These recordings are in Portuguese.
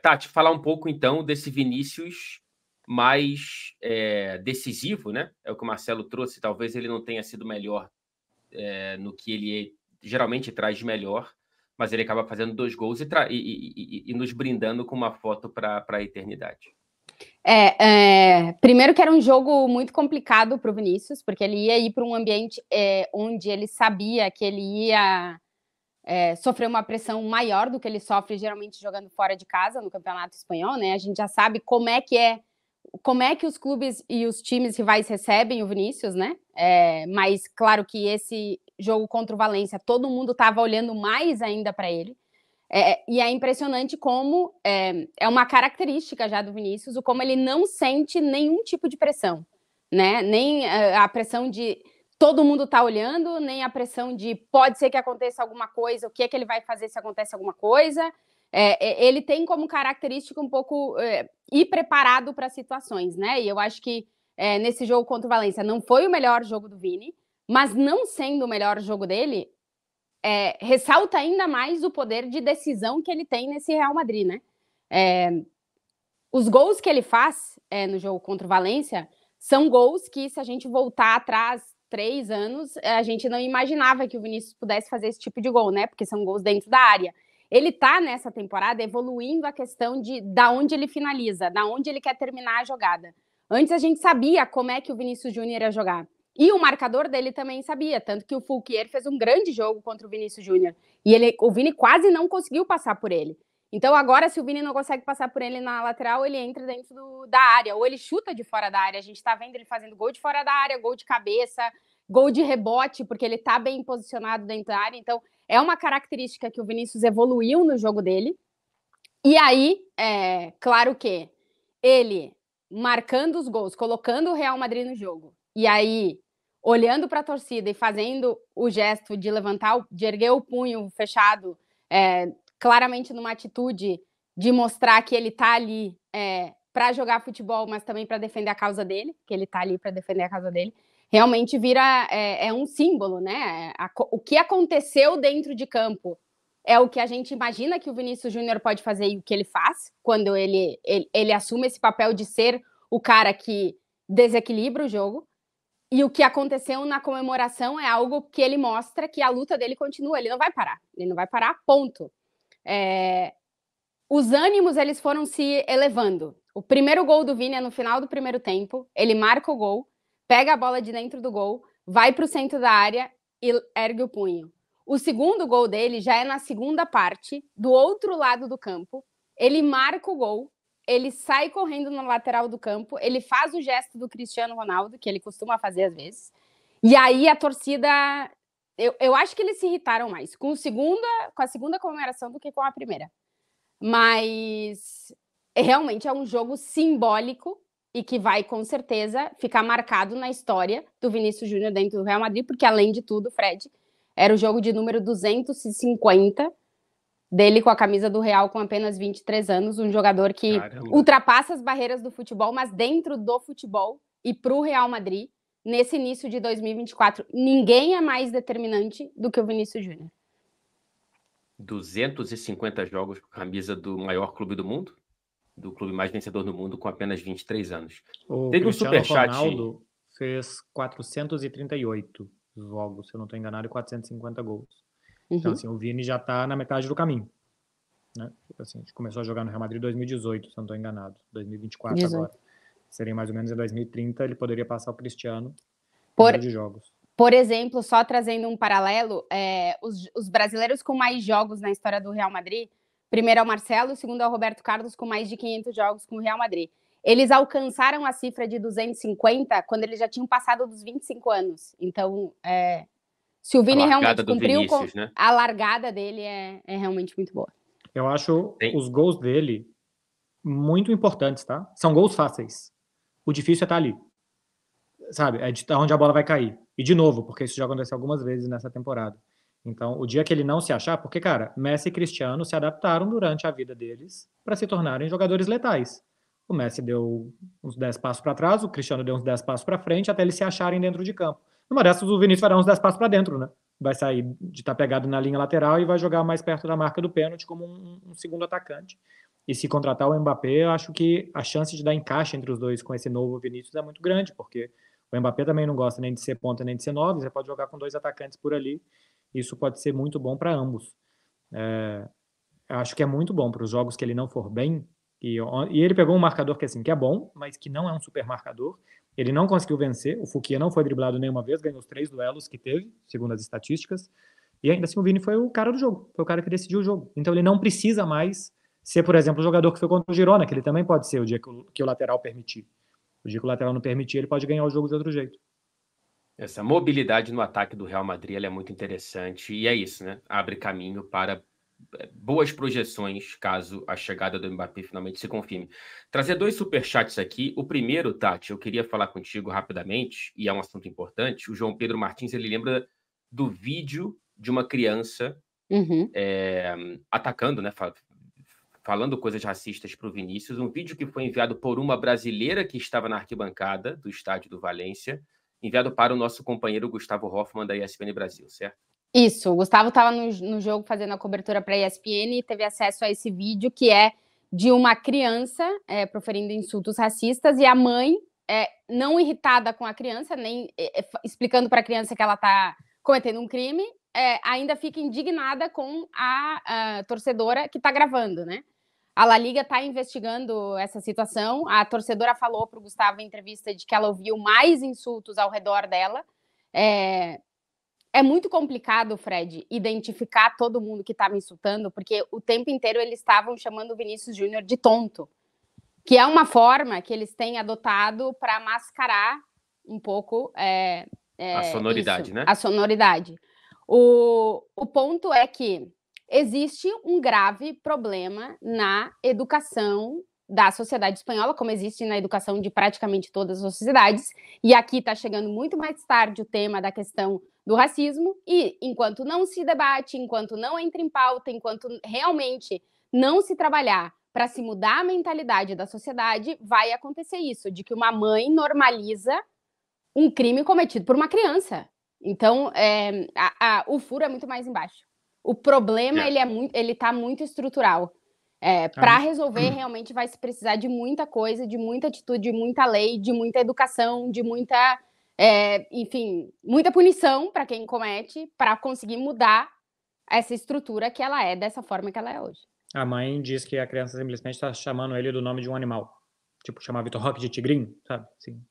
Tati, falar um pouco, então, desse Vinícius mais decisivo, né? É o que o Marcelo trouxe. Talvez ele não tenha sido melhor no que ele geralmente traz de melhor, mas ele acaba fazendo 2 gols e nos brindando com uma foto para a eternidade. Primeiro que era um jogo muito complicado para o Vinícius, porque ele ia ir para um ambiente onde ele sabia que ele ia sofrer uma pressão maior do que ele sofre geralmente jogando fora de casa no Campeonato Espanhol, né? A gente já sabe como é que os clubes e os times rivais recebem o Vinícius, né? Mas claro que esse jogo contra o Valência, todo mundo estava olhando mais ainda para ele. E é impressionante como é uma característica já do Vinícius, o como ele não sente nenhum tipo de pressão, né? Nem a pressão de todo mundo tá olhando, nem a pressão de pode ser que aconteça alguma coisa, o que é que ele vai fazer se acontece alguma coisa. Ele tem como característica um pouco ir preparado para situações, né? E eu acho que nesse jogo contra o Valência não foi o melhor jogo do Vini, mas não sendo o melhor jogo dele, ressalta ainda mais o poder de decisão que ele tem nesse Real Madrid, né? Os gols que ele faz no jogo contra o Valência são gols que, se a gente voltar atrás 3 anos, a gente não imaginava que o Vinícius pudesse fazer esse tipo de gol, né? Porque são gols dentro da área. Ele tá nessa temporada evoluindo a questão da onde ele finaliza, da onde ele quer terminar a jogada. Antes a gente sabia como é que o Vinícius Júnior ia jogar. E o marcador dele também sabia, tanto que o Fulquier fez um grande jogo contra o Vinícius Júnior. E o Vini quase não conseguiu passar por ele. Então agora, se o Vini não consegue passar por ele na lateral, ele entra dentro da área, ou ele chuta de fora da área. A gente tá vendo ele fazendo gol de fora da área, gol de cabeça, gol de rebote, porque ele tá bem posicionado dentro da área. Então é uma característica que o Vinícius evoluiu no jogo dele. E aí, claro que ele marcando os gols, colocando o Real Madrid no jogo, e aí olhando para a torcida e fazendo o gesto de levantar, de erguer o punho fechado, claramente numa atitude de mostrar que ele tá ali para jogar futebol, mas também para defender a causa dele, que ele tá ali para defender a causa dele, realmente vira um símbolo, né? O que aconteceu dentro de campo é o que a gente imagina que o Vinícius Júnior pode fazer e o que ele faz quando ele assume esse papel de ser o cara que desequilibra o jogo. E o que aconteceu na comemoração é algo que ele mostra que a luta dele continua, ele não vai parar, ponto. Os ânimos, eles foram se elevando. O primeiro gol do Vini é no final do primeiro tempo, ele marca o gol, pega a bola de dentro do gol, vai para o centro da área e ergue o punho. O segundo gol dele já é na segunda parte, do outro lado do campo, ele marca o gol, ele sai correndo na lateral do campo, ele faz o gesto do Cristiano Ronaldo, que ele costuma fazer às vezes, e aí a torcida... Eu acho que eles se irritaram mais com a segunda comemoração do que com a primeira. Mas realmente é um jogo simbólico e que vai, com certeza, ficar marcado na história do Vinícius Júnior dentro do Real Madrid, porque, além de tudo, Fred, era o jogo de número 250 dele com a camisa do Real com apenas 23 anos, um jogador que ultrapassa as barreiras do futebol, mas dentro do futebol e para o Real Madrid, nesse início de 2024, ninguém é mais determinante do que o Vinícius Júnior. 250 jogos com a camisa do maior clube do mundo, do clube mais vencedor do mundo, com apenas 23 anos. O Teve Cristiano um superchat... Ronaldo fez 438 jogos, se eu não estou enganado, e 450 gols. Então, assim, o Vini já está na metade do caminho. Né? Assim, a gente começou a jogar no Real Madrid em 2018, se eu não estou enganado. 2024 18. Agora. Seria mais ou menos em 2030, ele poderia passar o Cristiano de jogos. Por exemplo, só trazendo um paralelo, os brasileiros com mais jogos na história do Real Madrid, primeiro é o Marcelo, segundo é o Roberto Carlos, com mais de 500 jogos com o Real Madrid. Eles alcançaram a cifra de 250 quando eles já tinham passado dos 25 anos. Então, se o Vini realmente cumpriu né? A largada dele é realmente muito boa. Eu acho os gols dele muito importantes, tá? São gols fáceis. O difícil é estar ali. Sabe? É de onde a bola vai cair. E de novo, porque isso já aconteceu algumas vezes nessa temporada. Então, o dia que ele não se achar... Porque, cara, Messi e Cristiano se adaptaram durante a vida deles para se tornarem jogadores letais. O Messi deu uns 10 passos para trás, o Cristiano deu uns 10 passos para frente, até eles se acharem dentro de campo. Numa dessas, o Vinícius vai dar uns 10 passos para dentro, né? Vai sair de estar pegado na linha lateral e vai jogar mais perto da marca do pênalti como um segundo atacante. E se contratar o Mbappé, eu acho que a chance de dar encaixe entre os dois com esse novo Vinícius é muito grande, porque o Mbappé também não gosta nem de ser ponta nem de ser 9, você pode jogar com 2 atacantes por ali, isso pode ser muito bom para ambos. Eu acho que é muito bom para os jogos que ele não for bem, e ele pegou um marcador que, assim, que é bom, mas que não é um super marcador. Ele não conseguiu vencer, o Fouquier não foi driblado nenhuma vez, ganhou os 3 duelos que teve, segundo as estatísticas, e ainda assim o Vini foi o cara do jogo, foi o cara que decidiu o jogo. Então ele não precisa mais ser, por exemplo, o jogador que foi contra o Girona, que ele também pode ser o dia que o lateral permitir. O dia que o lateral não permitir, ele pode ganhar o jogo de outro jeito. Essa mobilidade no ataque do Real Madrid ela é muito interessante, e é isso, né? Abre caminho para boas projeções, caso a chegada do Mbappé finalmente se confirme. Trazer 2 superchats aqui. O primeiro, Tati, eu queria falar contigo rapidamente, e é um assunto importante. O João Pedro Martins, ele lembra do vídeo de uma criança atacando, né? Falando coisas racistas para o Vinícius. Um vídeo que foi enviado por uma brasileira que estava na arquibancada do estádio do Valência, enviado para o nosso companheiro Gustavo Hoffmann, da ESPN Brasil, certo? Isso, o Gustavo estava no jogo fazendo a cobertura para a ESPN e teve acesso a esse vídeo que é de uma criança proferindo insultos racistas e a mãe, não irritada com a criança, nem explicando para a criança que ela está cometendo um crime, ainda fica indignada com a torcedora que está gravando, né? A La Liga está investigando essa situação. A torcedora falou para o Gustavo em entrevista de que ela ouviu mais insultos ao redor dela. É muito complicado, Fred, identificar todo mundo que está me insultando, porque o tempo inteiro eles estavam chamando o Vinícius Júnior de tonto, que é uma forma que eles têm adotado para mascarar um pouco a sonoridade, isso, né? A sonoridade. O ponto é que existe um grave problema na educação da sociedade espanhola, como existe na educação de praticamente todas as sociedades, e aqui está chegando muito mais tarde o tema da questão do racismo, e enquanto não se debate, enquanto não entra em pauta, enquanto realmente não se trabalhar para se mudar a mentalidade da sociedade, vai acontecer isso, de que uma mãe normaliza um crime cometido por uma criança. Então, o furo é muito mais embaixo. O problema, ele está muito estrutural. Para resolver, realmente vai se precisar de muita coisa, de muita atitude, de muita lei, de muita educação, de muita, enfim, muita punição para quem comete, para conseguir mudar essa estrutura que ela é, dessa forma que ela é hoje. A mãe diz que a criança simplesmente está chamando ele do nome de um animal. Tipo, chamar Vitor Roque de tigrinho, sabe? Assim,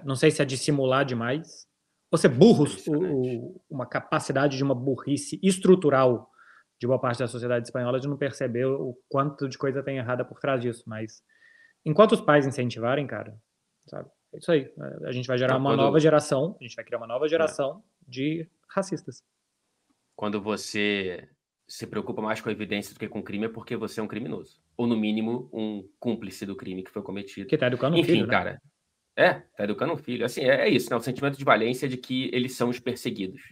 não sei se é dissimular demais, ou ser burro, uma capacidade de uma burrice estrutural de boa parte da sociedade espanhola de não perceber o quanto de coisa tem errada por trás disso. Mas enquanto os pais incentivarem, cara, sabe? É isso aí. A gente vai gerar nova geração, a gente vai criar uma nova geração de racistas. Quando você se preocupa mais com a evidência do que com o crime, é porque você é um criminoso. Ou, no mínimo, um cúmplice do crime que foi cometido. Que tá educando um filho, né? Cara, tá educando um filho. Assim, é isso, né? O sentimento de valência é de que eles são os perseguidos.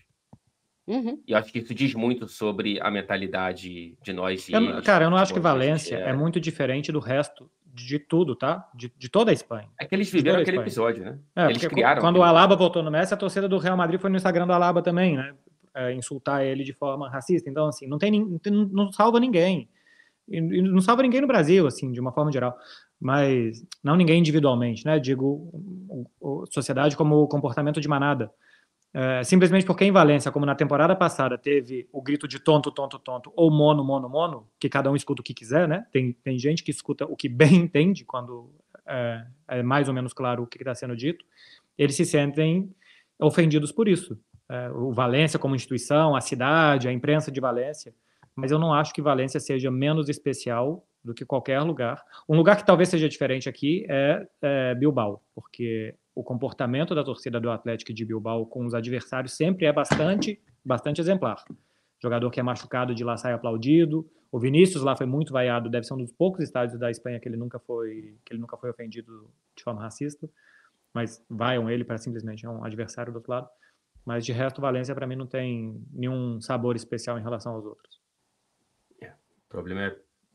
E eu acho que isso diz muito sobre a mentalidade de nós e eles. Cara, eu não acho que Valência é muito diferente do resto de tudo, tá? De toda a Espanha. É que eles viveram aquele episódio, né? Eles criaram. Quando o Alaba voltou no Messi, a torcida do Real Madrid foi no Instagram do Alaba também, né? Insultar ele de forma racista. Então, assim, não salva ninguém. E não salva ninguém no Brasil, assim, de uma forma geral. Mas não ninguém individualmente, né? Digo, sociedade como comportamento de manada. Simplesmente porque em Valência, como na temporada passada, teve o grito de tonto, tonto, tonto, ou mono, mono, mono, que cada um escuta o que quiser, né? Tem gente que escuta o que bem entende, quando é mais ou menos claro o que está sendo dito. Eles se sentem ofendidos por isso. O Valência como instituição, a cidade, a imprensa de Valência. Mas eu não acho que Valência seja menos especial do que qualquer lugar. Um lugar que talvez seja diferente aqui é Bilbao, porque o comportamento da torcida do Atlético de Bilbao com os adversários sempre é bastante exemplar. Jogador que é machucado de lá sai aplaudido. O Vinícius lá foi muito vaiado, deve ser um dos poucos estádios da Espanha que ele nunca foi ofendido de forma racista, mas vaiam ele para simplesmente um adversário do outro lado. Mas de resto, Valência para mim não tem nenhum sabor especial em relação aos outros. O problema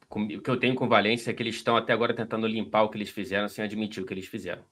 o que eu tenho com Valência é que eles estão até agora tentando limpar o que eles fizeram sem admitir o que eles fizeram.